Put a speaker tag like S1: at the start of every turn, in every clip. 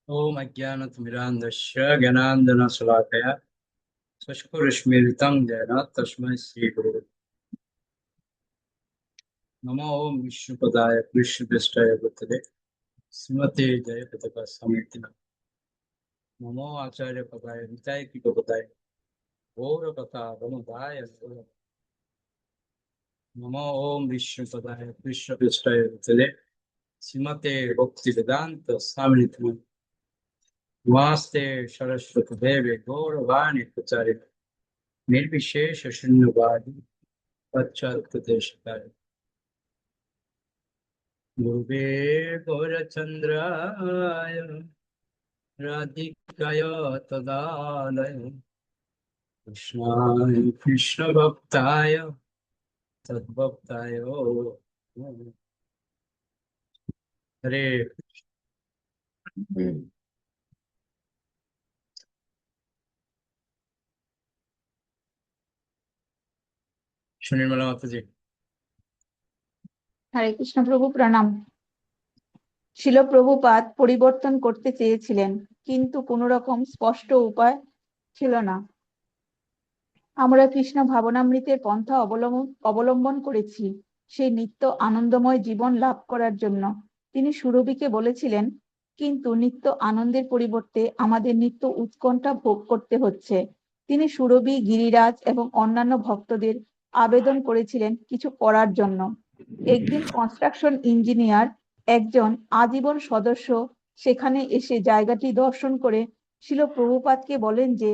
S1: ओम अज्ञानतिमिरान्धस्य ज्ञानाञ्जनशलाकया चक्षुरुन्मीलितं येन तस्मै श्रीगुरवे नमो। ओम विष्णुपदाय कृष्णपृष्ठाय भूतले श्रीमते जयप्रकाशसमितिने नमो आचार्यपदाय निताय गौरकथावनुदाय नमो। ओम विष्णुपदाय कृष्णपृष्ठाय भूतले श्रीमते भक्तिवेदान्त स्वामिनिधिने नमस्ते सरस्वती देवे गौरवाणी प्रचारिणे निर्विशेष शून्यवादी पश्चात्पदेशकारि गुरुवे गौरचन्द्राय राधिकाय तदालय कृष्णाय कृष्णभक्ताय तद्भक्ताय नमः। हरे সুনির্মলা মাতাজি।
S2: হরে কৃষ্ণ প্রভু প্রণাম। শিল প্রভুপাদ পরিবর্তন করতে চেয়েছিলেন, কিন্তু কোন রকম স্পষ্ট উপায় ছিল না। আমরা কৃষ্ণ ভাবনামৃতের পন্থা অবলম্বন করেছি সেই নিত্য আনন্দময় জীবন লাভ করার জন্য। তিনি সুরভিকে বলেছিলেন, কিন্তু নিত্য আনন্দের পরিবর্তে আমাদের নিত্য উৎকণ্ঠা ভোগ করতে হচ্ছে। তিনি সুরভি, গিরিরাজ এবং অন্যান্য ভক্তদের আবেদন করেছিলেন কিছু করার জন্য। একদিন কনস্ট্রাকশন ইঞ্জিনিয়ার একজন আজীবন সদস্য সেখানে এসে জায়গাটি দর্শন করে শিল প্রভুপাদকে বলেন যে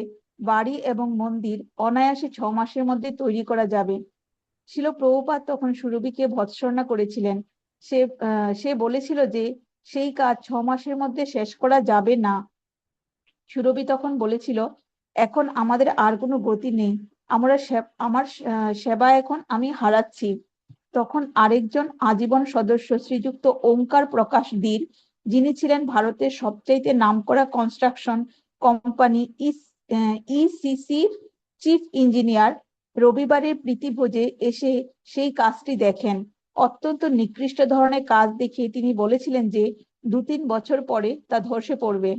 S2: বাড়ি এবং মন্দির অনায়াসে 6 মাসের মধ্যে তৈরি করা যাবে। শিল প্রভুপাদ তখন সুরভিকে ভর্ৎসনা করেছিলেন। সে বলেছিল যে সেই কাজ 6 মাসের মধ্যে শেষ করা যাবে না। সুরভি তখন বলেছিল, এখন আমাদের আর কোনো গতি নেই, আমার সেবা এখন আমি হারাচ্ছি। তখন আরেকজন আজীবন সদস্য শ্রীযুক্ত ওঙ্কার প্রকাশ ধীর, যিনি ছিলেন ভারতের সবচাইতে নামকরা কনস্ট্রাকশন কোম্পানি ইসিসির চিফ ইঞ্জিনিয়ার, রবিবারের প্রীতিভোজে এসে সেই কাজটি দেখেন। অত্যন্ত নিকৃষ্ট ধরনের কাজ দেখে তিনি বলেছিলেন যে 2-3 বছর পরে তা ধসে পড়বে।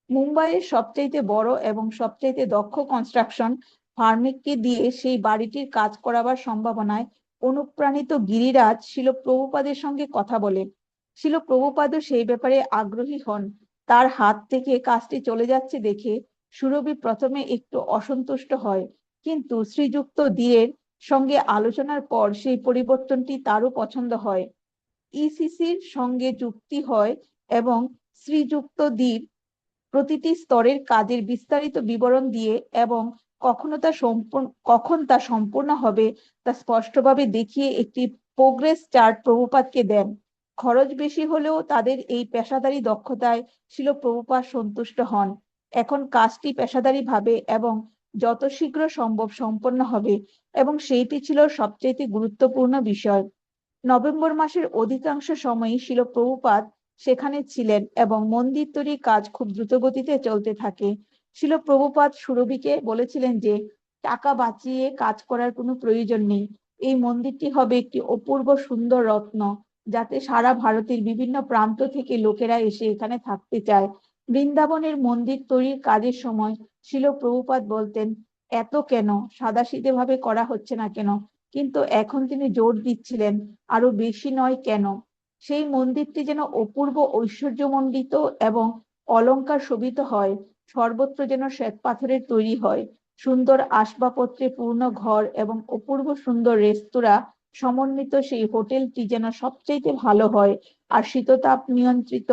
S2: মুম্বাইয়ের সবচাইতে বড় এবং সবচাইতে দক্ষ কনস্ট্রাকশন ফার্মকে দিয়ে সেই বাড়িটির কাজ করাবার সম্ভাবনায় অনুপ্রাণিত গিরিরাজ শিল প্রভুপাদের সঙ্গে কথা বলে। শিল প্রভুপাদও সেই ব্যাপারে আগ্রহী হন। তার হাত থেকে কাজটি চলে যাচ্ছে দেখে সুরভি প্রথমে একটু অসন্তুষ্ট হয়, কিন্তু শ্রীযুক্ত ধীরের সঙ্গে আলোচনার পর সেই পরিবর্তনটি তারও পছন্দ হয়। ইসিসির সঙ্গে চুক্তি হয় এবং শ্রীযুক্ত ধীর প্রতিটি স্তরের কাজের বিস্তারিত বিবরণ দিয়ে এবং কখন তা সম্পূর্ণ হবে তা স্পষ্টভাবে দেখিয়ে একটি প্রোগ্রেস চার্ট প্রভুপাদকে দেন। খরচ বেশি হলেও তাদের এই পেশাদারি দক্ষতায় শিল প্রভুপাদ সন্তুষ্ট হন। এখন কাজটি পেশাদারি ভাবে এবং যত শীঘ্র সম্ভব সম্পন্ন হবে, এবং সেইটি ছিল সবচেয়ে গুরুত্বপূর্ণ বিষয়। নভেম্বর মাসের অধিকাংশ সময়ই শিল প্রভুপাদ সেখানে ছিলেন এবং মন্দির তৈরির কাজ খুব দ্রুতগতিতে চলতে থাকে। শিল প্রভুপাদ সুরভিকে বলেছিলেন যে টাকা বাঁচিয়ে কাজ করার কোনো প্রয়োজন নেই। এই মন্দিরটি হবে একটি অপূর্ব সুন্দর রত্ন, যাতে সারা ভারতের বিভিন্ন প্রান্ত থেকে লোকেরা এসে এখানে থাকতে চায়। বৃন্দাবনের মন্দির তৈরির কাজের সময় শিল প্রভুপাদ বলতেন, এত কেন সাদাসিধে ভাবে করা হচ্ছে না কেন? কিন্তু এখন তিনি জোর দিচ্ছিলেন, আরো বেশি নয় কেন, সেই মন্দিরটি যেন অপূর্ব ঐশ্বর্যমণ্ডিত এবং অলংকার শোভিত হয়। সর্বত্র যেন শ্বেত পাথরের তৈরি হয়। সুন্দর আসবাবপত্রে পূর্ণ ঘর এবং অপূর্ব সুন্দর রেস্তোরাঁ সমন্বিত সেই হোটেলটি যেন সবচাইতে ভালো হয়। আর শীততাপ নিয়ন্ত্রিত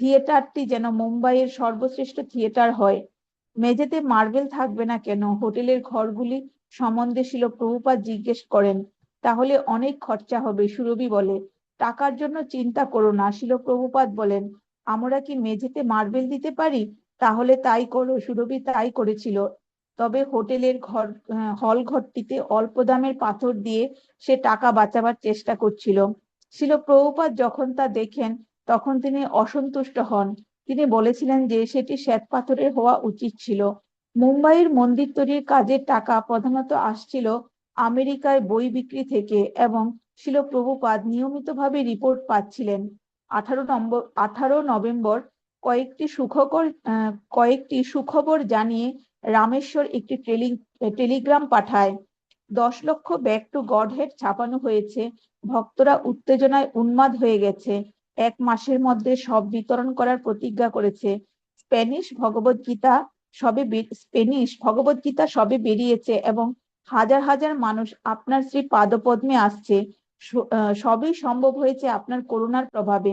S2: থিয়েটারটি যেন মুম্বাইয়ের সর্বশ্রেষ্ঠ থিয়েটার হয়। মেঝেতে মার্বেল থাকবে না কেন? হোটেলের ঘরগুলি সম্বন্ধে শিল প্রভুপাদ জিজ্ঞেস করেন। তাহলে অনেক খরচা হবে, সুরভি বলে। টাকার জন্য চিন্তা করো না, শিল প্রভুপাদ বলেন। আমরা কি মেঝেতে মার্বেল দিতে পারি? তাহলে তাই করো। সুরভি তাই করেছিল। তবে হোটেলের হল ঘরটিতে অল্প দামের পাথর দিয়ে সে টাকা বাঁচাবার চেষ্টা করছিল। শিল প্রভুপাদ যখন তা দেখেন তখন তিনি অসন্তুষ্ট হন। তিনি বলেছিলেন যে সেটি শ্বেত পাথরের হওয়া উচিত ছিল। মুম্বাইয়ের মন্দির তৈরির কাজের টাকা প্রধানত আসছিল আমেরিকায় বই বিক্রি থেকে, এবং শিল প্রভুপাদ নিয়মিতভাবে রিপোর্ট পাচ্ছিলেন। 18 নভেম্বর কয়েকটি সুখকর কয়েকটি সুখবর জানিয়ে রামেশ্বর একটি টেলিগ্রাম পাঠায়। 10 লক্ষ ব্যাক টু গডহেড ছাপানো হয়েছে। ভক্তরা উত্তেজনায় উন্মাদ হয়ে গেছে। 1 মাসের মধ্যে সব বিতরণ করার প্রতিজ্ঞা করেছে। স্প্যানিশ ভগবত গীতা সবে বেরিয়েছে এবং হাজার হাজার মানুষ আপনার শ্রী পাদপদ্মে আসছে। সবই সম্ভব হয়েছে আপনার করুণার প্রভাবে।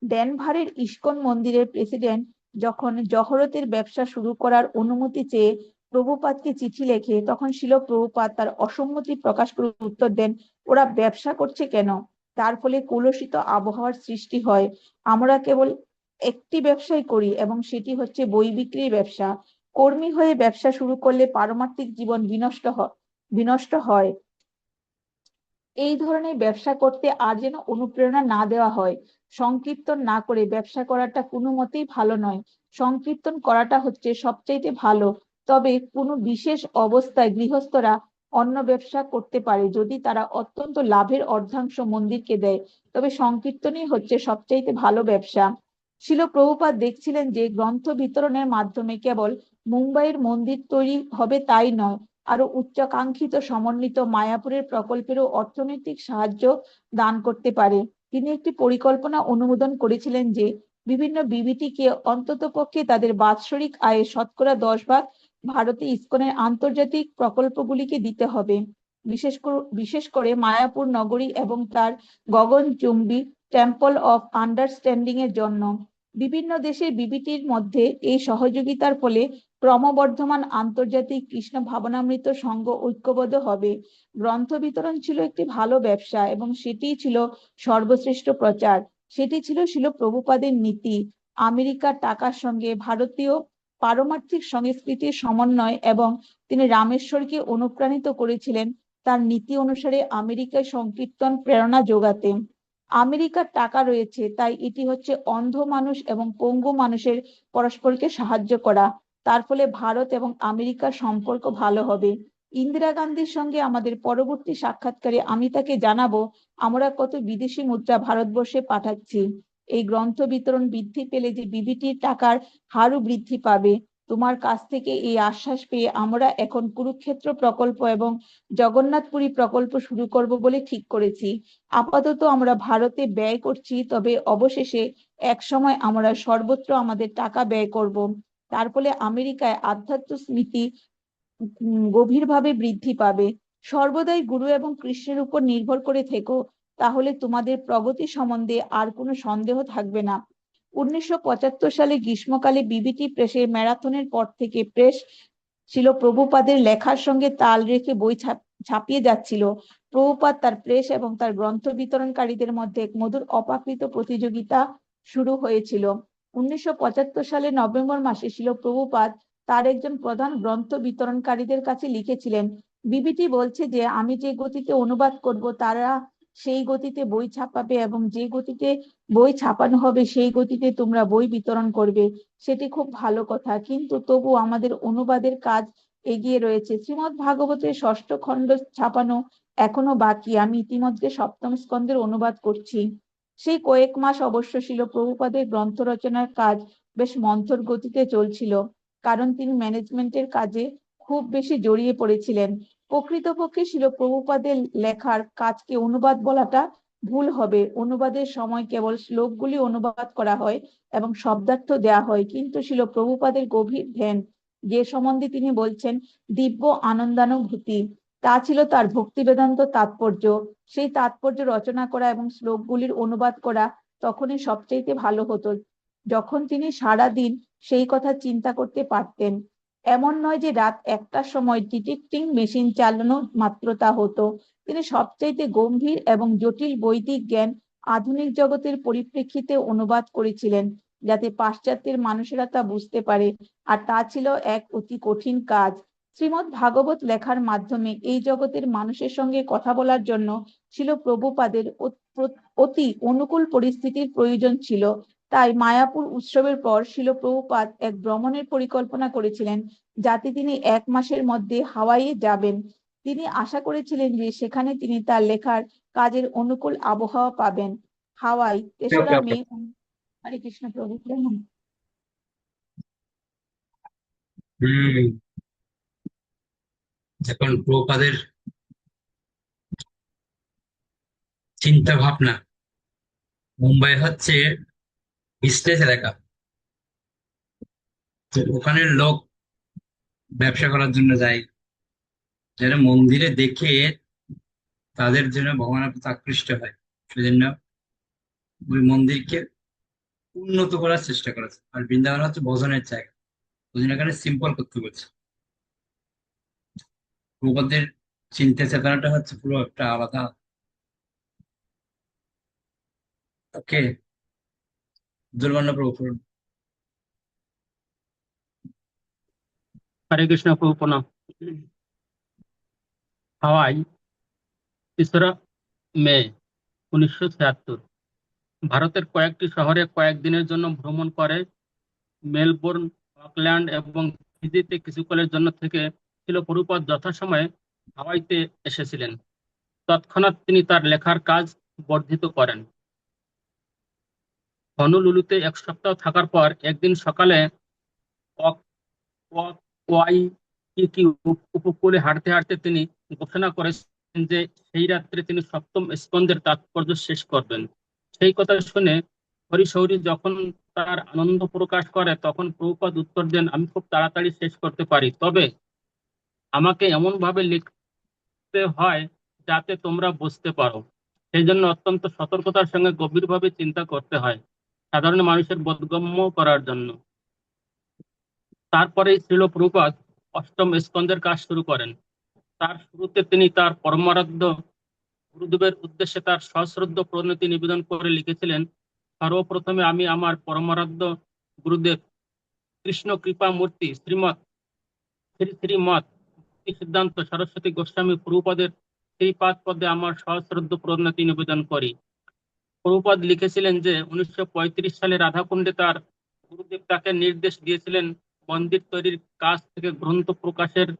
S2: ডেনভারের ইস্কন মন্দিরের প্রেসিডেন্ট যখন জহরতের ব্যবসা শুরু করার অনুমতি চেয়ে প্রভুপাদকে চিঠি লেখে, তখন শিল প্রভুপাদ তার অসম্মতি প্রকাশ করে উত্তর দেন, ওরা ব্যবসা করছে কেন? তার ফলে কলুষিত আবহাওয়ার সৃষ্টি হয়। আমরা কেবল একটি ব্যবসাই করি এবং সেটি হচ্ছে বই বিক্রির ব্যবসা। কর্মী হয়ে ব্যবসা শুরু করলে পারমার্থিক জীবন বিনষ্ট হয়। এই ধরনের ব্যবসা করতে আর যেন অনুপ্রেরণা না দেওয়া হয়। সংকীর্তন না করে ব্যবসা করাটা কোনো মতেই ভালো নয়। সংকীর্তন করাটা হচ্ছে সবচাইতে ভালো। তবে কোনো বিশেষ অবস্থায় গৃহস্থরা অন্য ব্যবসা করতে পারে, যদি তারা অত্যন্ত লাভের অর্ধাংশ মন্দিরকে দেয়। তবে সংকীর্তনই হচ্ছে সবচাইতে ভালো ব্যবসা। শিল প্রভুপাদ দেখছিলেন যে গ্রন্থ বিতরণের মাধ্যমে কেবল মুম্বাইয়ের মন্দির তৈরি হবে তাই নয়, আরো উচ্চাকাঙ্ক্ষিত সমন্বিত মায়াপুরের প্রকল্পেরও অর্থনৈতিক সাহায্য দান করতে পারে। তিনি একটি পরিকল্পনা অনুমোদন করেছিলেন যে বিভিন্ন বিবিটিকে অন্ততপক্ষে তাদের বাৎসরিক আয়ের শতকরা 10 ভাগ ভারতে ইসকনের আন্তর্জাতিক প্রকল্পগুলিকে দিতে হবে। বিশেষ করে মায়াপুর নগরী এবং তার গগনচুম্বী টেম্পল অফ আন্ডারস্ট্যান্ডিং এর জন্য। বিভিন্ন দেশের বিবিটির মধ্যে এই সহযোগিতার ফলে ক্রমবর্ধমান আন্তর্জাতিক কৃষ্ণ ভাবনামৃত সংঘ ঐক্যবদ্ধ হবে। গ্রন্থ বিতরণ ছিল একটি ভালো ব্যবসা এবং সেটিই ছিল সর্বশ্রেষ্ঠ প্রচার। সেটি ছিল শিল প্রভুপাদের নীতি। আমেরিকার টাকার সঙ্গে ভারতীয় পারমার্থিক সংস্কৃতির সমন্বয়, এবং তিনি রামেশ্বরকে অনুপ্রাণিত করেছিলেন তার নীতি অনুসারে আমেরিকায় সংকীর্তন প্রেরণা যোগাতে। আমেরিকার টাকা রয়েছে, তাই এটি হচ্ছে অন্ধ মানুষ এবং পঙ্গু মানুষের পরস্পরকে সাহায্য করা। তার ফলে ভারত এবং আমেরিকার সম্পর্ক ভালো হবে। ইন্দিরা গান্ধীর সঙ্গে আমাদের পরবর্তী সাক্ষাৎকারে আমি তাকে জানাবো আমরা কত বিদেশি মুদ্রা ভারতবর্ষে পাঠাচ্ছি। এই গ্রন্থ বিতরণ বৃদ্ধি পেলে যে বিবিটির টাকার হারও বৃদ্ধি পাবে। তোমার কাছ থেকে এই আশ্বাস পেয়ে আমরা এখন কুরুক্ষেত্র প্রকল্প এবং জগন্নাথপুরী প্রকল্প শুরু করব বলে ঠিক করেছি। আপাতত আমরা ভারতে ব্যয় করছি, তবে অবশেষে এক সময় আমরা সর্বত্র আমাদের টাকা ব্যয় করব। তার ফলে আমেরিকায় আধ্যাত্ম স্মৃতি গভীরভাবে বৃদ্ধি পাবে। সর্বদাই গুরু এবং কৃষ্ণের উপর নির্ভর করে থেকো, তাহলে তোমাদের প্রগতি সম্বন্ধে আর কোনো সন্দেহ থাকবে না। 1975 সালে গ্রীষ্মকালে বিবিটি প্রেসের ম্যারাথনের পর থেকে প্রেস ছিল প্রভুপাদের লেখার সঙ্গে তাল রেখে বই ছাপিয়ে যাচ্ছিল। প্রভুপাদ তার প্রেস এবং তার গ্রন্থ বিতরণকারীদের মধ্যে এক মধুর অপ্রাকৃত প্রতিযোগিতা শুরু হয়েছিল। 1975 সালের নভেম্বর মাসে ছিল প্রভুপাদ তার একজন প্রধান গ্রন্থ বিতরণকারীদের কাছে লিখেছিলেন, বিবিটি বলছে যে আমি যে গতিতে অনুবাদ করব তারা সেই গতিতে বই ছাপাবে এবং যে গতিতে বই ছাপানো হবে সেই গতিতে তোমরা বই বিতরণ করবে। সেটি খুব ভালো কথা, কিন্তু তবু আমাদের অনুবাদের কাজ এগিয়ে রয়েছে। শ্রীমৎ ভাগবতের 6ষ্ঠ খণ্ড ছাপানো এখনো বাকি। আমি ইতিমধ্যে 7ম স্কন্ধের অনুবাদ করছি। সেই কয়েক মাস অবশ্য ছিল প্রভুপাদের গ্রন্থ রচনার কাজ বেশ মন্থর গতিতে চলছিল, কারণ তিনি ম্যানেজমেন্টের কাজে খুব বেশি জড়িয়ে পড়েছিলেন। প্রকৃতপক্ষে ছিল প্রভুপাদের লেখার কাজকে অনুবাদ বলাটা ভুল হবে। অনুবাদের সময় কেবল শ্লোকগুলি অনুবাদ করা হয় এবং শব্দার্থ দেয়া হয়, কিন্তু ছিল প্রভুপাদের গভীর ধ্যান, যে সম্বন্ধে তিনি বলছেন দিব্য আনন্দানুভূতি, তা ছিল তার ভক্তি বেদান্ত তাৎপর্য। সেই তাৎপর্য রচনা করা এবং শ্লোকগুলির অনুবাদ করা তখনই সবচেয়ে ভালো হতো, যখন তিনি সারা দিন সেই কথা চিন্তা করতে পারতেন। এমন নয় যে রাত 1টার সময় ডিটেক্টিং মেশিন চালানো মাত্র তা হতো। তিনি সবচাইতে গম্ভীর এবং জটিল বৈদিক জ্ঞান আধুনিক জগতের পরিপ্রেক্ষিতে অনুবাদ করেছিলেন, যাতে পাশ্চাত্যের মানুষেরা তা বুঝতে পারে, আর তা ছিল এক অতি কঠিন কাজ। শ্রীমৎ ভাগবত লেখার মাধ্যমে এই জগতের মানুষের সঙ্গে কথা বলার জন্য ছিল প্রভুপাদের অতি অনুকূল পরিস্থিতির প্রয়োজন ছিল। তাই মায়াপুর উৎসবের পর শিল প্রভুপাদ এক ভ্রমণের পরিকল্পনা করেছিলেন, যাতে তিনি 1 মাসের মধ্যে হাওয়াইয়ে যাবেন। তিনি আশা করেছিলেন যে সেখানে তিনি তার লেখার কাজের অনুকূল আবহাওয়া পাবেন। হাওয়াই,
S1: ওকে
S2: 3রা
S1: ওকে।
S2: মে। হরে কৃষ্ণ প্রভু।
S1: হুম। এখন প্রপাদের চিন্তা ভাবনা, মুম্বাই হচ্ছে বিজনেস এলাকা। তো ওখানের লোক ব্যবসা করার জন্য যায়, যারা মন্দিরে দেখে তাদের জন্য ভগবানের প্রতি আকৃষ্ট হয়, সেজন্য ওই মন্দিরকে উন্নত করার চেষ্টা করেছে। আর বৃন্দাবন হচ্ছে ভজনের জায়গা, ওই জন্য এখানে সিম্পল করতে বলছে। প্রপাদের চিন্তা চেতনাটা হচ্ছে পুরো একটা আলাদা। ওকে, দুর্বর্ণ প্রভু পড়ুন।
S3: হরে কৃষ্ণ প্রভু প্রণাম। হাওয়াই, 3 মে 1976। ভারতের কয়েকটি শহরে কয়েকদিনের জন্য ভ্রমণ করে মেলবোর্ন, অকল্যান্ড এবং ফিজিতে কিছুকালের জন্য থেকে ছিল প্রভুপাদ যথাসময়ে হাওয়াইতে এসেছিলেন। তৎক্ষণাৎ তিনি তার লেখার কাজ বর্ধিত করেন। হনুলুলুতে 1 সপ্তাহ থাকার পর একদিন সকালে ওক- ওক- ওয়াইকিকি উপকূলে হাঁটতে হাঁটতে তিনি ঘোষণা করেছেন যে সেই রাত্রে তিনি সপ্তম স্কন্ধের তাৎপর্য শেষ করবেন। সেই কথা শুনে হরিশৌরী যখন তার আনন্দ প্রকাশ করে তখন প্রভুপাদ উত্তর দেন, আমি খুব তাড়াতাড়ি শেষ করতে পারি, তবে আমাকে এমন ভাবে লিখতে হয় যাতে তোমরা বুঝতে পারো। সেই জন্য অত্যন্ত সতর্কতার সঙ্গে গভীরভাবে চিন্তা করতে হয়, সাধারণ মানুষের বোধগম্য করার জন্য। তারপরেই শ্রীল প্রভুপাদ অষ্টম স্কন্ধের কাজ শুরু করেন। তার শুরুতে তিনি তার পরমারাধ্য গুরুদেবের উদ্দেশ্যে তার সশ্রদ্ধ প্রণতি নিবেদন করে লিখেছিলেন, সর্বপ্রথমে আমি আমার পরমারাধ্য গুরুদেব কৃষ্ণ কৃপা মূর্তি শ্রীমৎ শ্রী শ্রীমৎ ভক্তি সিদ্ধান্ত সরস্বতী গোস্বামী প্রভুপাদের শ্রীপাদ পদে আমার সশ্রদ্ধ প্রণতি নিবেদন করি। প্রভুপাদ লিখেছিলেন যে 1935 সালে রাধাকুণ্ডে তার গুরুদেব তাকে নির্দেশ দিয়েছিলেন মন্দির তৈরির কাজ থেকে গ্রন্থ প্রকাশের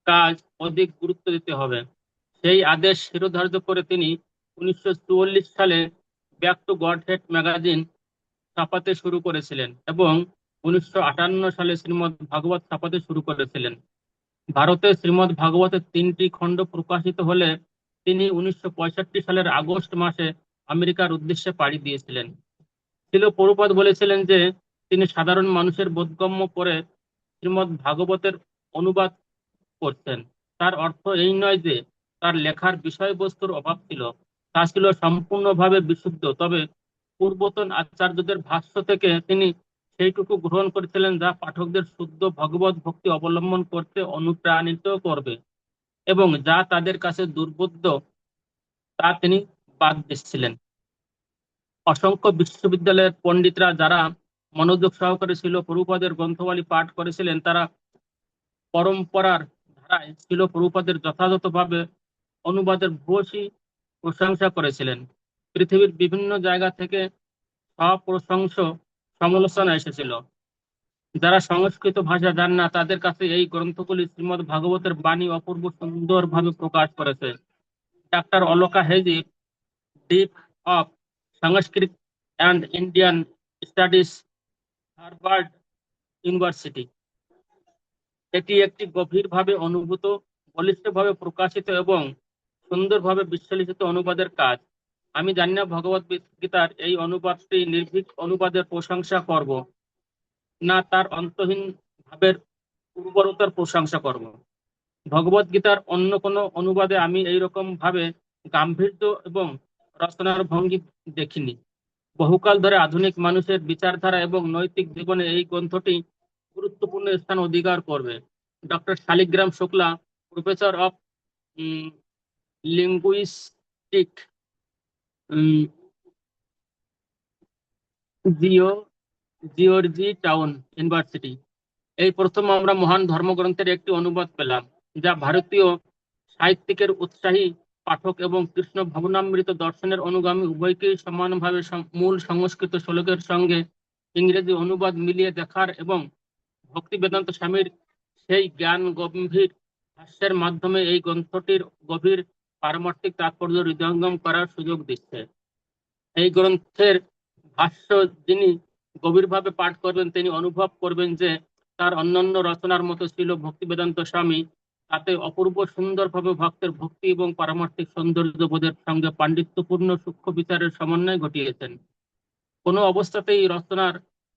S3: কাজ অধিক গুরুত্ব দিতে হবে। সেই আদেশ শিরোধার্য করে তিনি 1944 সালে ব্যাক টু গডহেড ম্যাগাজিন ছাপাতে শুরু করেছিলেন এবং 1958 সালে শ্রীমদ্ ভাগবত ছাপাতে শুরু করেছিলেন। ভারতে শ্রীমদ্ ভাগবতের 3টি খণ্ড প্রকাশিত হলে তিনি 1965 সালের আগস্ট মাসে আমেরিকার উদ্দেশ্যে পাড়ি দিয়েছিলেন। শিল প্রভুপাদ বলেছিলেন যে তিনি সাধারণ মানুষের বোধগম্য করে শ্রীমদ্ ভাগবতের অনুবাদ করছেন। তার অর্থ এই নয় যে তার লেখার বিষয়বস্তুর অভাব ছিল, তা ছিল সম্পূর্ণভাবে বিশুদ্ধ, তবে পূর্বতন আচার্যদের ভাষ্য থেকে তিনি সেইটুকু গ্রহণ করেছিলেন যা পাঠকদের শুদ্ধ ভগবত ভক্তি অবলম্বন করতে অনুপ্রাণিত করবে এবং যা তাদের কাছে দুর্বোধ্য তা তিনি বাদ দিচ্ছিলেন। অসংখ্য বিশ্ববিদ্যালয়ের পণ্ডিতরা যারা মনোযোগ সহকারে ছিল প্রভুপাদের গ্রন্থমালী পাঠ করেছিলেন, তারা পরম্পরার ধারায় ছিল প্রভুপাদের যথাযথভাবে অনুবাদের ভূয়সী প্রশংসা করেছিলেন। পৃথিবীর বিভিন্ন জায়গা থেকে সপ্রশংস সমালোচনা এসেছিল। যারা সংস্কৃত ভাষা জান না তাদের কাছে এই গ্রন্থগুলি শ্রীমদ্ ভাগবতের বাণী অপূর্ব সুন্দরভাবে প্রকাশ করেছে। Doctor Aloka hazy, deep of Sanskrit and Indian studies, Harvard university. এটি একটি গভীরভাবে অনুভূত, বলিষ্ঠভাবে প্রকাশিত এবং সুন্দরভাবে বিশ্লেষিত অনুবাদের কাজ। আমি জানি না ভগবত গীতার এই অনুবাদটি নির্ভীক অনুবাদের প্রশংসা করব, না তার অন্তহীন ভাবের উর্বরতার প্রশংসা করব। ভগবত গীতার অন্য কোনো অনুবাদে আমি এইরকম ভাবে গাম্ভীর্য এবং রচনার ভঙ্গি দেখিনি। বহুকাল ধরে আধুনিক মানুষের বিচারধারা এবং নৈতিক জীবনে এই গ্রন্থটি গুরুত্বপূর্ণ স্থান অধিকার করবে। Doctor Shaligram Shukla, professor of linguistic, জিও জিওর্জি টাউন ইউনিভার্সিটি, এই প্রথম আমরা মহান ধর্মগ্রন্থের একটি অনুবাদ পেলাম যা ভারতীয় সাহিত্যিকের উৎসাহী পাঠক এবং কৃষ্ণ ভাবনামৃত দর্শনের অনুগামী উভয়কেই সমানভাবে মূল সংস্কৃত শ্লোকের সঙ্গে ইংরেজি অনুবাদ মিলিয়ে দেখার এবং ভক্তি বেদান্ত স্বামীর সেই জ্ঞান গম্ভীর ভাষ্যের মাধ্যমে এই গ্রন্থটির গভীর পারমার্থিক তাৎপর্য হৃদয়ঙ্গম করার সুযোগ দিচ্ছে। এই গ্রন্থের ভাষ্য যিনি গভীরভাবে পাঠ করবেন তিনি অনুভব করবেন যে তার অন্যান্য রচনার মতো ছিল ভক্তিবেদান্ত স্বামী তাতে অপূর্ব সুন্দরভাবে ভক্তের ভক্তি এবং পারমার্থিক সৌন্দর্য বোধের সঙ্গে পাণ্ডিত্যপূর্ণ সূক্ষ্ম বিচারের সমন্বয় ঘটিয়েছেন। কোনো অবস্থাতেই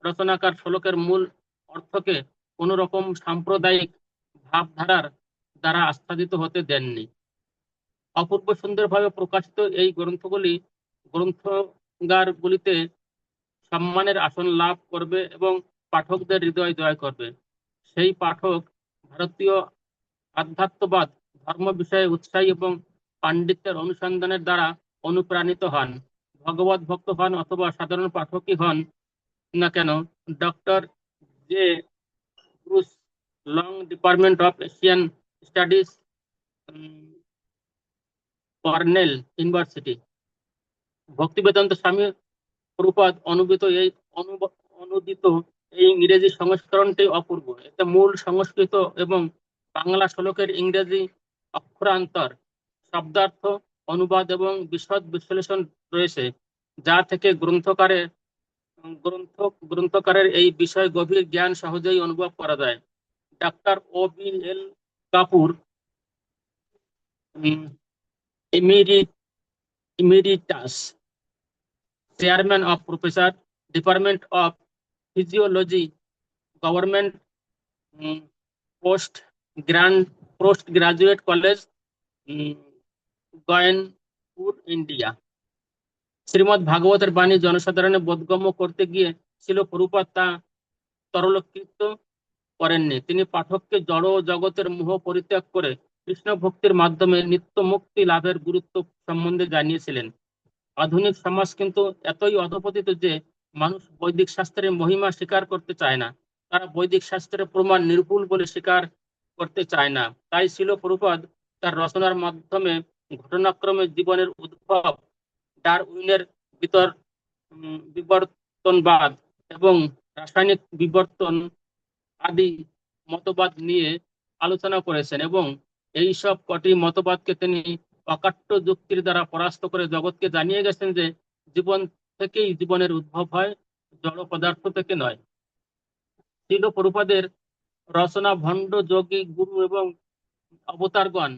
S3: রচনাকার শ্লোকের মূল অর্থকে কোনো রকম সাম্প্রদায়িক ভাবধারার দ্বারা আচ্ছাদিত হতে দেননি। অপূর্ব সুন্দরভাবে প্রকাশিত এই গ্রন্থগারগুলিতে সম্মানের আসন লাভ করবে এবং পাঠকদের হৃদয় জয় করবে। সেই পাঠক ভারতীয় আধ্যাত্মবাদ ধর্ম বিষয়ে উৎসাহী এবং পাণ্ডিত্যের অনুসন্ধানের দ্বারা অনুপ্রাণিত হন। ভগবত ভক্ত হন অথবা সাধারণ পাঠকই হন না কেন, doctor J Bruce long, department of Asian studies, colonel university. Bhaktivedanta স্বামী প্রভুপাদ অনুদিত এই ইংরেজি সংস্করণটি অপূর্ব। এতে মূল সংস্কৃত এবং বাংলা শ্লোকের ইংরেজি অক্ষরান্তর, শব্দার্থ, অনুবাদ এবং বিশদ বিশ্লেষণ রয়েছে, যা থেকে গ্রন্থকারের এই বিষয়ে গভীর জ্ঞান সহজেই অনুভব করা যায়। Doctor O.B.L. Kapoor, emeritus chairman of professor, department of physiology, government post post graduate college, Gayanpur, India. শ্রীমদ্ ভাগবতের বাণী জনসাধারণের বোধগম্য করতে গিয়ে ছিল প্রভুপাদ তা তরলকৃত করেননি। তিনি পাঠককে জড় জগতের মোহ পরিত্যাগ করে কৃষ্ণ ভক্তির মাধ্যমে নিত্য মুক্তি লাভের গুরুত্ব সম্বন্ধে জানিয়েছিলেন। আধুনিক সমাজ কিন্তু এতই অধপতিত যে মানুষ বৈদিক শাস্ত্রের মহিমা স্বীকার করতে চায় না। তারা বৈদিক শাস্ত্রের প্রমাণ নির্ভুল বলে স্বীকার করতে চায় না। তাই ছিল প্রভুপাদ তার রচনার মাধ্যমে ঘটনাক্রমে জীবনের উদ্ভব, ডারউইনের বিবর্তনবাদ এবং রাসায়নিক বিবর্তন আদি মতবাদ নিয়ে আলোচনা করেছেন এবং এই সব কটি মতবাদকে তিনি অকাট্য যুক্তির দ্বারা পরাস্ত করে জগৎকে জানিয়ে গেছেন যে জীবন থেকেই জীবনের উদ্ভব হয়, জড় পদার্থ থেকে নয়। ছিল প্রভুপাদের রচনা ভণ্ড যোগী গুরু এবং অবতারগণ,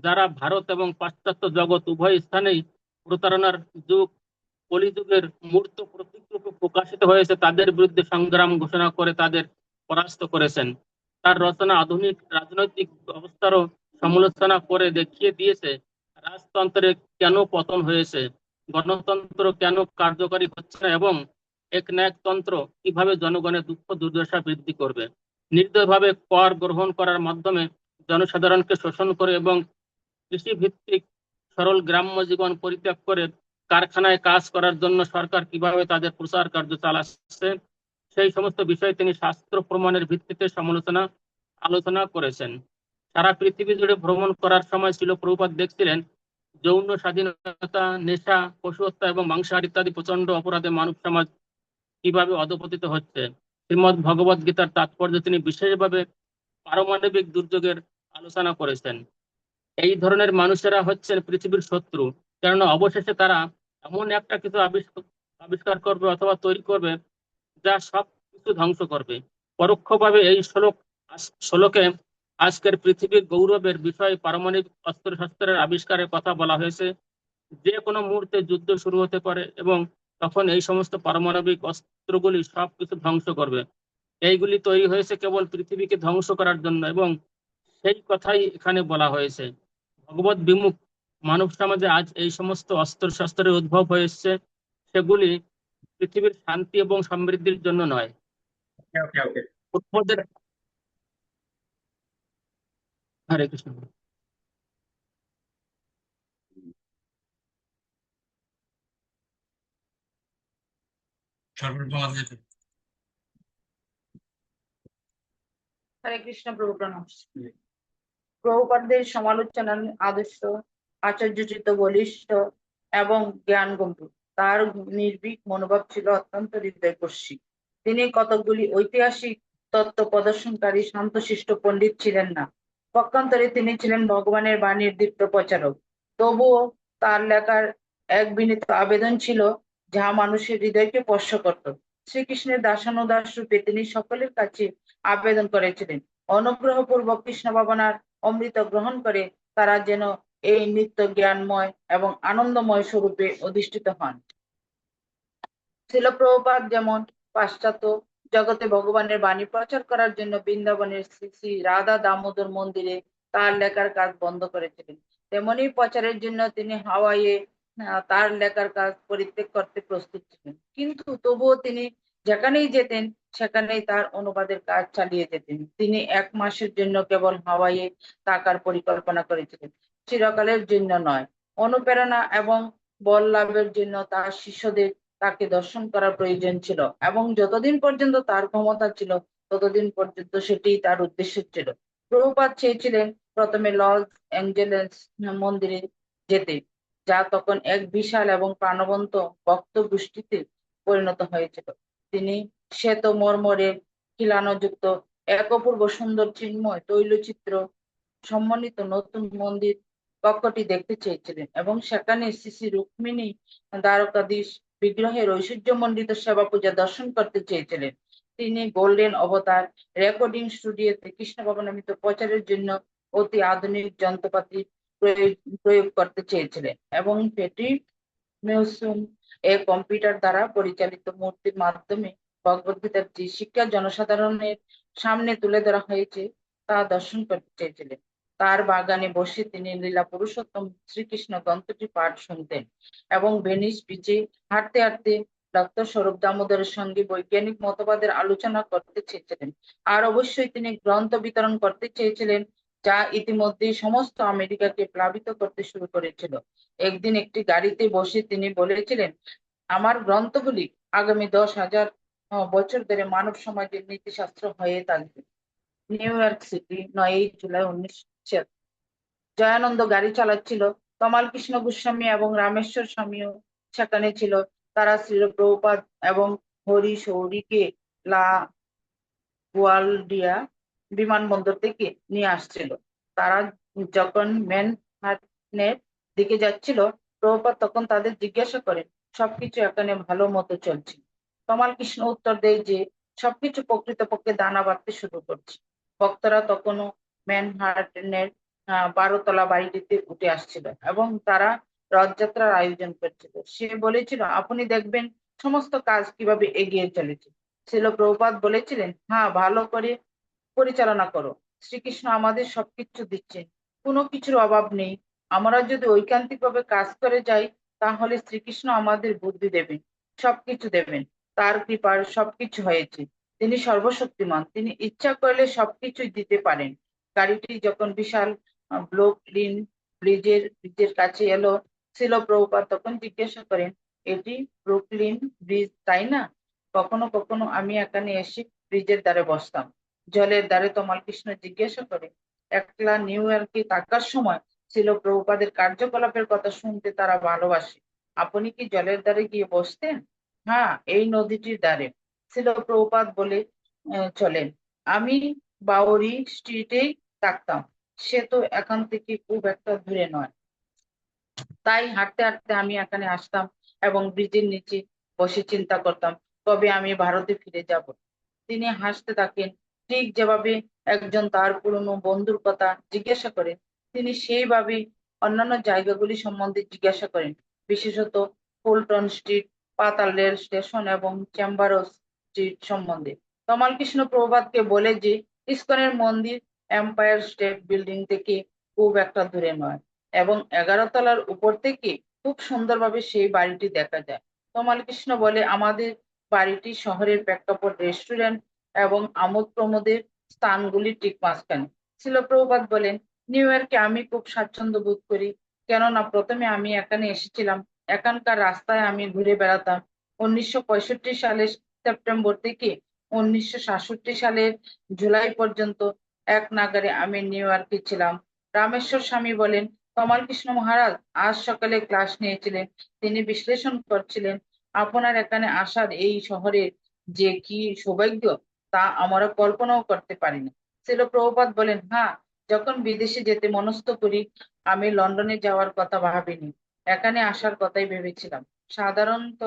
S3: যারা ভারত এবং পাশ্চাত্য জগৎ উভয় স্থানেই প্রতারণার যুগ কলিযুগের মূর্ত প্রতীক রূপে প্রকাশিত হয়েছে, তাদের বিরুদ্ধে সংগ্রাম ঘোষণা করে তাদের পরাস্ত করেছেন। তার রচনা আধুনিক রাজনৈতিক অবস্থারও সমালোচনা করে দেখিয়ে দিয়েছে রাজতন্ত্রের কেন পতন হয়েছে, গণতন্ত্র কেন কার্যকরী হচ্ছে না এবং একনায়কতন্ত্র কিভাবে জনগণের দুঃখ দুর্দশা বৃদ্ধি করবে। নির্দয়ভাবে কর গ্রহণ করার মাধ্যমে জনসাধারণকে শোষণ করে এবং কৃষিভিত্তিক সরল গ্রাম্য জীবন পরিত্যাগ করে কারখানায় কাজ করার জন্য সরকার কিভাবে তাদের প্রচার কার্য চালাচ্ছে, সেই সমস্ত বিষয়ে তিনি শাস্ত্র প্রমাণের ভিত্তিতে আলোচনা করেছেন। সারা পৃথিবী জুড়ে ভ্রমণ করার সময় ছিল প্রভুপাদ দেখছিলেন যৌন স্বাধীনতা, নেশা, পশু হত্যা এবং মাংসাহার ইত্যাদি প্রচন্ড অপরাধে মানব সমাজ কিভাবে অধপতিত হচ্ছে। শ্রীমদ ভগবত গীতার তাৎপর্য তিনি বিশেষভাবে পারমাণবিক দুর্যোগের আলোচনা করেছেন। এই ধরনের মানুষেরা হচ্ছেন পৃথিবীর শত্রু, কেননা অবশেষে তারা এমন একটা কিছু আবিষ্কার করবে অথবা তৈরি করবে যা সব কিছু ধ্বংস করবে। পরোক্ষভাবে এই শ্লোকে আজকের পৃথিবীর গৌরবের বিষয় পারমাণবিক অস্ত্রশস্ত্রের আবিষ্কারের কথা বলা হয়েছে। যে কোনো মুহূর্তে যুদ্ধ শুরু হতে পারে এবং তখন এই সমস্ত পারমাণবিক অস্ত্রগুলি সবকিছু ধ্বংস করবে। এইগুলি তৈরি হয়েছে কেবল পৃথিবীকে ধ্বংস করার জন্য এবং সেই কথাই এখানে বলা হয়েছে। ভগবত বিমুখ মানব সমাজে আজ এই সমস্ত অস্ত্র শস্ত্রের উদ্ভব হয়েছে, সেগুলি পৃথিবীর শান্তি এবং সমৃদ্ধির জন্য নয়। প্রভুপাদের হরে কৃষ্ণ।
S2: হরে কৃষ্ণ প্রভু প্রণাম। প্রভুপাদের সমালোচনা আদর্শ আচার্যচিত বলিষ্ঠ এবং জ্ঞান গম্ভীর। তার নির্ভীক মনোভাব ছিল অত্যন্ত হৃদয়স্পর্শী। তিনি কতকগুলি ঐতিহাসিক তত্ত্ব প্রদর্শনকারী শান্তশিষ্ট পণ্ডিত ছিলেন না। পক্ষান্তরে তিনি ছিলেন ভগবানের বাণীর দীপ্ত প্রচারক। তবুও তার লেখার এক বিনীত আবেদন ছিল যা মানুষের হৃদয়কে স্পর্শ করত। শ্রীকৃষ্ণের দাসানুদাস রূপে তিনি সকলের কাছে
S4: আবেদন করেছিলেন। অনুগ্রহপূর্বক কৃষ্ণ ভাবনার অমৃত গ্রহণ করে তারা যেন এই নিত্য জ্ঞানময় এবং আনন্দময় স্বরূপে অধিষ্ঠিত হন। ছিল প্রভুপাদ যেমন পাশ্চাত্য জগতে ভগবানের বাণী প্রচার করার জন্য বৃন্দাবনের শ্রী শ্রী রাধা দামোদর মন্দিরে তার লেখার কাজ বন্ধ করেছিলেন, তেমনি প্রচারের জন্য তিনি হাওয়াইয়ে তার লেখার কাজ পরিত্যাগ করতে প্রস্তুত ছিলেন। কিন্তু তবুও তিনি যেখানেই যেতেন সেখানেই তার অনুবাদের কাজ চালিয়ে যেতেন। তিনি 1 মাসের জন্য কেবল হাওয়াইয়ে থাকার পরিকল্পনা করেছিলেন, চিরকালের জন্য নয়। অনুপ্রেরণা এবং বল লাভের জন্য তার শিষ্যদের তাকে দর্শন করার প্রয়োজন ছিল, এবং যতদিন পর্যন্ত তার ক্ষমতা ছিল ততদিন পর্যন্ত সেটি তার উদ্দেশ্য ছিল। প্রভুপাদ চেয়েছিলেন প্রথমে লস অ্যাঞ্জেলেস মন্দিরে যেতে, যা তখন এক বিশাল এবং প্রাণবন্ত ভক্ত গোষ্ঠীতে পরিণত হয়েছিল। তিনি শ্বেত মর্মরের খিলানযুক্ত এক অপূর্ব সুন্দর চিন্ময় তৈলচিত্র সম্মানিত নতুন মন্দির কক্ষটি দেখতে চেয়েছিলেন, এবং সেখানে শ্রী শ্রী রুক্মিণী দ্বারকাধীশ বিগ্রহের ঐশ্বর্যমণ্ডিত সেবা পূজা দর্শন করতে চেয়েছিলেন। তিনি গোল্ডেন অবতার রেকর্ডিং স্টুডিওতে কৃষ্ণ ভবনামৃত প্রচারের জন্য অতি আধুনিক যন্ত্রপাতি প্রয়োগ করতে চেয়েছিলেন, এবং পেটি মিউজিয়াম কম্পিউটার দ্বারা পরিচালিত মূর্তির মাধ্যমে ভগবদ্গীতার যে শিক্ষা জনসাধারণের সামনে তুলে ধরা হয়েছে তা দর্শন করতে চেয়েছিলেন। তার বাগানে বসে তিনি লীলা পুরুষোত্তম শ্রীকৃষ্ণ গ্রন্থটি পাঠ শুনতেন, এবং ভেনিস বিচে হাঁটতে হাঁটতে ডক্টর স্বরূপ দামোদরের সঙ্গে বৈজ্ঞানিক মতবাদের আলোচনা করতে চেয়েছিলেন। আর অবশ্যই তিনি গ্রন্থ বিতরণ করতে চেয়েছিলেন, যা ইতিমধ্যেই সমস্ত আমেরিকাকে প্লাবিত করতে শুরু করেছিল। একদিন একটি গাড়িতে বসে তিনি বলেছিলেন, আমার গ্রন্থগুলি আগামী 10,000 বছর ধরে মানব সমাজের নীতিশাস্ত্র হয়ে থাকবে। New York city, 9 July 1976। Jayananda গাড়ি চালাচ্ছিল, তমাল কৃষ্ণ গোস্বামী এবং রামেশ্বর স্বামীও সেখানে ছিল। তারা শ্রীল প্রভুপাদ এবং হরি শৌরীকে লা গুয়ার্ডিয়া বিমানবন্দর থেকে নিয়ে আসছিল। তারা যখন ম্যানহাটনের দিকে যাচ্ছিল, প্রভুপাদ তখন তাদের জিজ্ঞাসা করেন, সবকিছু এখানে ভালো মতো চলছে? তমাল কৃষ্ণ উত্তর দেয় যে সবকিছু প্রকৃতপক্ষে দানা বাঁধতে শুরু করছে। ভক্তরা তখনও ম্যানহাটনের 12তলা বাড়িটিতে উঠে আসছিল, এবং তারা রথযাত্রার আয়োজন করছিল। সে বলেছিল, আপনি দেখবেন সমস্ত কাজ কিভাবে এগিয়ে চলেছে। ছিল প্রভুপাদ বলেছিলেন, হ্যাঁ, ভালো করে পরিচালনা করো। শ্রীকৃষ্ণ আমাদের সবকিছু দিচ্ছেন, কোনো কিছুর অভাব নেই। আমরা যদি ঐকান্তিক ভাবে কাজ করে যাই তাহলে শ্রীকৃষ্ণ আমাদের বুদ্ধি দেবেন, সবকিছু দেবেন। তার কৃপার সবকিছু হয়েছে। তিনি সর্বশক্তিমান, তিনি ইচ্ছা করলে সবকিছুই দিতে পারেন। গাড়িটি যখন বিশাল ব্রুকলিন ব্রিজের কাছে এলো, ছিল প্রভুপাদ তখন জিজ্ঞাসা করেন, এটি ব্রুকলিন ব্রিজ তাই না? কখনো কখনো আমি এখানে এসে ব্রিজের ধারে বসতাম। জলের ধারে তমাল কৃষ্ণ জিজ্ঞাসা করে, একলা নিউ ইয়র্কে থাকার সময় ছিল প্রভুপাদের কার্যকলাপের কথা শুনতে তারা ভালোবাসে। আপনি কি জলের ধারে গিয়ে বসতেন? হ্যাঁ, এই নদীটির ধারে। ছিল প্রভুপাদ বলে চলেন, আমি বাউরি স্ট্রিটেই থাকতাম। সে তো এখান থেকে খুব একটা দূরে নয়। তাই হাঁটতে হাঁটতে আমি এখানে আসতাম এবং ব্রিজের নিচে বসে চিন্তা করতাম কবে আমি ভারতে ফিরে যাব। তিনি হাসতে থাকেন, ঠিক যেভাবে একজন তার পুরনো বন্ধুর কথা জিজ্ঞাসা করেন, তিনি সেইভাবে অন্যান্য জায়গাগুলি সম্বন্ধে জিজ্ঞাসা করেন, বিশেষত ফুলটন স্ট্রিট, পাতাল রেল স্টেশন এবং চেম্বারস স্ট্রিট সম্বন্ধে। তমাল কৃষ্ণ প্রভাতকে বলে যে ইস্কনের মন্দির এম্পায়ার স্টেট বিল্ডিং থেকে খুব একটা দূরে নয়, এবং 11 তলার উপর থেকে খুব সুন্দরভাবে সেই বাড়িটি দেখা যায়। তমাল কৃষ্ণ বলে, আমাদের বাড়িটি শহরের প্রেক্ষাপট, রেস্টুরেন্ট এবং আমোদ প্রমোদের স্থানগুলি ঠিক মাঝখানে। ছিল প্রভুপাদ বলেন, নিউ ইয়র্কে আমি খুব স্বাচ্ছন্দ্য বোধ করি, কেননা প্রথমে আমি এখানে এসেছিলাম, এখানকার রাস্তায় আমি ঘুরে বেড়াতাম। 1965 সালের সেপ্টেম্বর থেকে 1967 সালের জুলাই পর্যন্ত এক নাগারে আমি নিউ ইয়র্কে ছিলাম। রামেশ্বর স্বামী বলেন, তমাল কৃষ্ণ মহারাজ আজ সকালে ক্লাস নিয়েছিলেন। তিনি বিশ্লেষণ করছিলেন আপনার এখানে আসার এই শহরে যে কি সৌভাগ্য তা আমরা কল্পনাও করতে পারি না। ছিল প্রভুপাদ বলেন, হ্যাঁ, যখন বিদেশে যেতে মনস্থ করি আমি লন্ডনে যাওয়ার কথা ভাবিনি, এখানে আসার কথাই ভেবেছিলাম। সাধারণত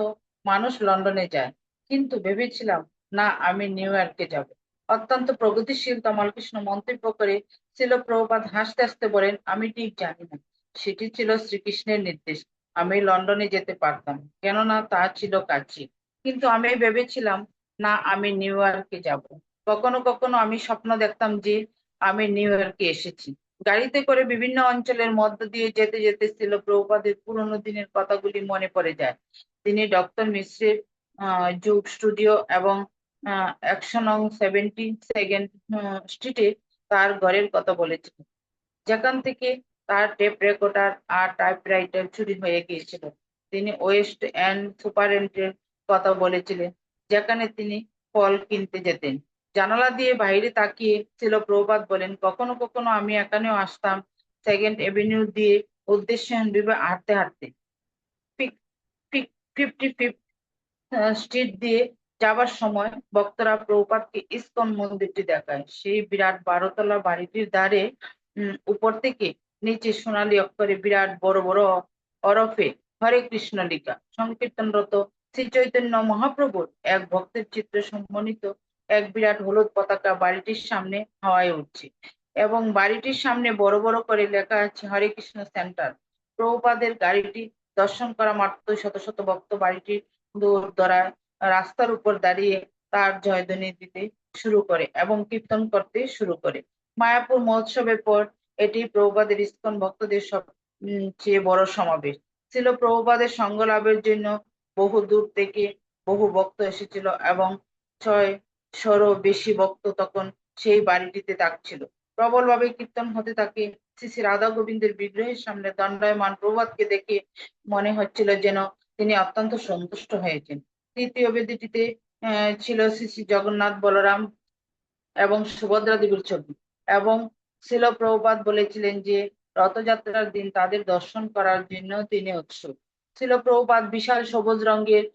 S4: মানুষ লন্ডনে যায়, কিন্তু ভেবেছিলাম না, আমি নিউ ইয়র্কে যাব। অত্যন্ত প্রগতিশীল তমালকৃষ্ণ মন্তব্য করে ছিল প্রভুপাদ হাসতে হাসতে বলেন, আমি ঠিক জানি না, সেটি ছিল শ্রীকৃষ্ণের নির্দেশ। আমি লন্ডনে যেতে পারতাম, কেননা তা ছিল কাছে, কিন্তু আমি ভেবেছিলাম না, আমি নিউ ইয়র্কে যাব। কখনো কখনো আমি স্বপ্ন দেখতাম যে আমি নিউ ইয়র্কে এসেছি। গাড়িতে করে বিভিন্ন অঞ্চলের মধ্য দিয়ে যেতে যেতে ছিল প্রভুপাদের পুরোনো দিনের কথাগুলি মনে পড়ে যায়। তিনি ডক্টর মিশ্রের যুগ স্টুডিও এবং 100 নং 72nd স্ট্রিটে তার ঘরের কথা বলেছিলেন, যেখান থেকে তার টেপ রেকর্ডার আর টাইপরাইটার চুরি হয়ে গিয়েছিল। তিনি ওয়েস্ট এন্ড সুপারেন্টের কথা বলেছিলেন, যেখানে তিনি ফল কিনতে যেতেন। জানালা দিয়ে বাইরে তাকিয়ে ছিল প্রভাত বলেন, কখনো কখনো আমি এখানেও আসতাম, সেকেন্ড এভিনিউ দিয়ে উদ্দেশ্যহীনভাবে হাঁটতে হাঁটতে। 55th স্ট্রিট দিয়ে যাবার সময় ভক্তরা প্রভুপাদকে ইসকন মন্দিরটি দেখায়। সেই বিরাট 12 তলা বাড়িটির ধারে উপর থেকে নিচে সোনালী অক্ষরে বিরাট বড় বড় ওরফে হরে কৃষ্ণ লেখা। সংকীর্তনরত শ্রী চৈতন্য মহাপ্রভুর এক ভক্তের চিত্র সম্মানিত এক বিরাট হলুদ পতাকা বাড়িটির সামনে হাওয়ায় উঠছে, এবং বাড়িটির সামনে বড় বড় করে লেখা আছে হরে কৃষ্ণ সেন্টার। প্রভুপাদের গাড়িটি দর্শন করা মাত্র শত শত ভক্ত বাড়িটির দোরগোড়ায় রাস্তার উপর দাঁড়িয়ে তার জয়ধ্বনি দিতে শুরু করে এবং কীর্তন করতে শুরু করে। মায়াপুর মহোৎসবের পর এটি প্রভুপাদের ইসকন ভক্তদের সব চেয়ে বড় সমাবেশ ছিল। প্রভুপাদের সঙ্গ লাভের জন্য বহু দূর থেকে বহু ভক্ত এসেছিল এবং 600-রও বেশি ভক্ত তখন সেই বাড়িটিতে থাকছিল। প্রবলভাবে কীর্তন হতে থাকে। শ্রী শ্রী রাধা গোবিন্দের বিগ্রহের সামনে দণ্ডায়মান প্রভুপাদকে দেখে মনে হচ্ছিল যেন তিনি অত্যন্ত সন্তুষ্ট হয়েছেন। তৃতীয় বেদিটিতে ছিল শ্রী শ্রী জগন্নাথ, বলরাম এবং সুভদ্রা দেবীর ছবি, এবং শিল প্রভুপাদ বলেছিলেন যে রথযাত্রার দিন তাদের দর্শন করার জন্য তিনি উৎসুক। শিল প্রভুপাদ বিশাল সবুজ রঙের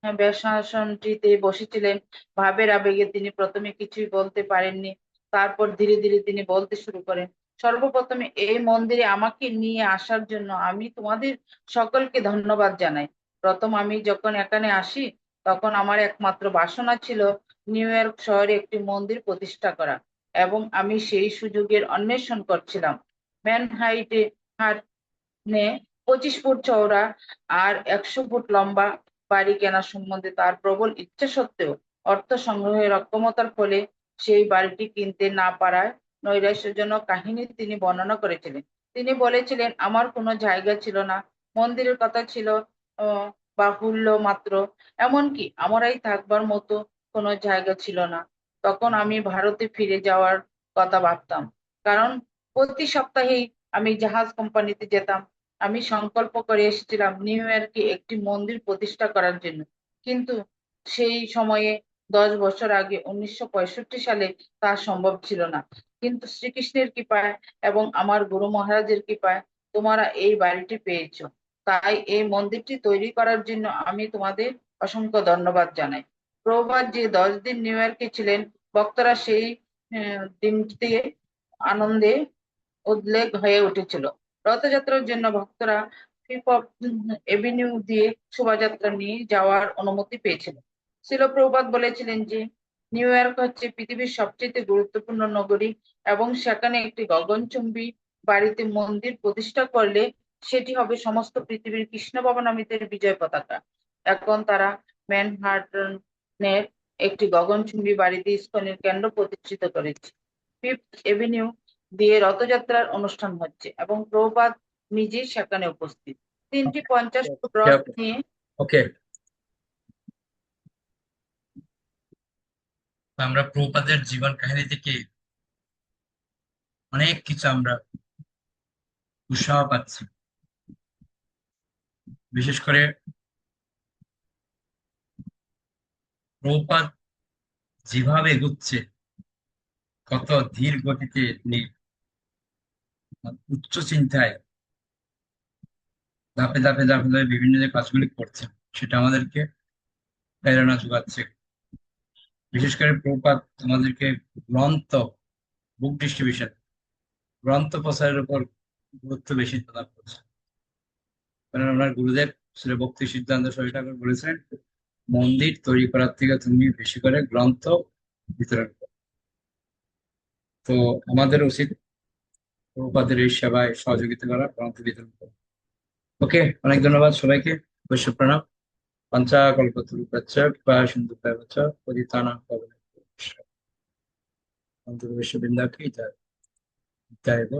S4: বেশাসনটিতে বসেছিলেন। ভাবের আবেগে তিনি প্রথমে কিছুই বলতে পারেননি, তারপর ধীরে ধীরে তিনি বলতে শুরু করেন, সর্বপ্রথমে এই মন্দিরে আমাকে নিয়ে আসার জন্য আমি তোমাদের সকলকে ধন্যবাদ জানাই। প্রথম আমি যখন এখানে আসি, তখন আমার একমাত্র বাসনা ছিল নিউ ইয়র্ক শহরে একটি মন্দির প্রতিষ্ঠা করা, এবং আমি সেই সুযোগের অন্বেষণ করছিলাম। ম্যানহাইটে হাট নে 25 ফুট চওড়া আর 100 ফুট লম্বা বাড়ি কেনা সম্বন্ধে তার প্রবল ইচ্ছা সত্ত্বেও অর্থ সংগ্রহের অক্ষমতার ফলে সেই বাড়িটি কিনতে না পারায় নৈরাশ্যজনক কাহিনী তিনি বর্ণনা করেছিলেন। তিনি বলেছিলেন, আমার কোনো জায়গা ছিল না, মন্দিরের কথা ছিল বাহুল্য মাত্র, এমনকি আমারই থাকবার মতো কোনো জায়গা ছিল না। তখন আমি ভারতে ফিরে যাওয়ার কথা ভাবতাম, কারণ প্রতি সপ্তাহেই আমি জাহাজ কোম্পানিতে যেতাম। আমি সংকল্প করে এসেছিলাম নিউ ইয়র্কে একটি মন্দির প্রতিষ্ঠা করার জন্য, কিন্তু সেই সময়ে 10 বছর আগে 1965 সালে তা সম্ভব ছিল না। কিন্তু শ্রীকৃষ্ণের কৃপায় এবং আমার গুরু মহারাজের কৃপায় তোমরা এই বাড়িটি পেয়েছো, তাই এই মন্দিরটি তৈরি করার জন্য আমি তোমাদের অসংখ্য ধন্যবাদ জানাই। প্রভুপাদ যে 10 দিন নিউ ইয়র্কে ছিলেন, ভক্তরা সেই দিনটিতে আনন্দে উদ্বেগ হয়ে উঠেছিল। রথযাত্রার জন্য ভক্তরা ফিফথ এভিনিউ দিয়ে শোভাযাত্রা নিয়ে যাওয়ার অনুমতি পেয়েছিল। শিল প্রভুপাদ বলেছিলেন যে নিউ ইয়র্ক হচ্ছে পৃথিবীর সবচেয়ে গুরুত্বপূর্ণ নগরী, এবং সেখানে একটি গগনচুম্বী বাড়িতে মন্দির প্রতিষ্ঠা করলে সেটি হবে সমস্ত পৃথিবীর কৃষ্ণ ভবনামীদের বিজয় পতাকা। এখন তারা ম্যানহাটনের একটি গগনচুম্বী বাড়িতে ইসকনের কেন্দ্র প্রতিষ্ঠিত করেছে। ফিফথ এভিনিউ দিয়ে রথযাত্রার অনুষ্ঠান হচ্ছে এবং প্রভুপাদ নিজেই সেখানে উপস্থিত। 3টি 50 ফুট রথ নিয়ে
S1: ওকে, আমরা প্রভুপাদের জীবন কাহিনী থেকে অনেক কিছু আমরা উৎসাহ পাচ্ছি। বিশেষ করে প্রভুপাদ যেভাবে এগোচ্ছে, কত ধীর গতিতে তিনি উচ্চ চিন্তায় ধাপে ধাপে ধাপে ধাপে বিভিন্ন যে কাজগুলি করছেন, সেটা আমাদেরকে প্রেরণা যোগাচ্ছে। বিশেষ করে প্রভুপাদ আমাদেরকে গ্রন্থ, বুক ডিস্ট্রিবিউশন, গ্রন্থ প্রচারের উপর গুরুত্ব বেশি প্রদান করছে। কারণ ওনার গুরুদেব শ্রী ভক্তি সিদ্ধান্ত সরস্বতী ঠাকুর বলেছেন, মন্দির তৈরি করার থেকে তুমি বেশি করে গ্রন্থ বিতরণ করো। তো আমাদের উচিত প্রভুপাদের এই সেবায় সহযোগিতা করা, গ্রন্থ বিতরণ করা। ওকে, অনেক ধন্যবাদ সবাইকে। বৈশ্ব প্রণাম। পঞ্চাকল্পতরুশ্চ কৃপা সিন্ধুভ্যেব চ পতিতানাং পাবনেভ্যো অন্তর্বিশ্ববৃন্দাকে জয়। জয় গো।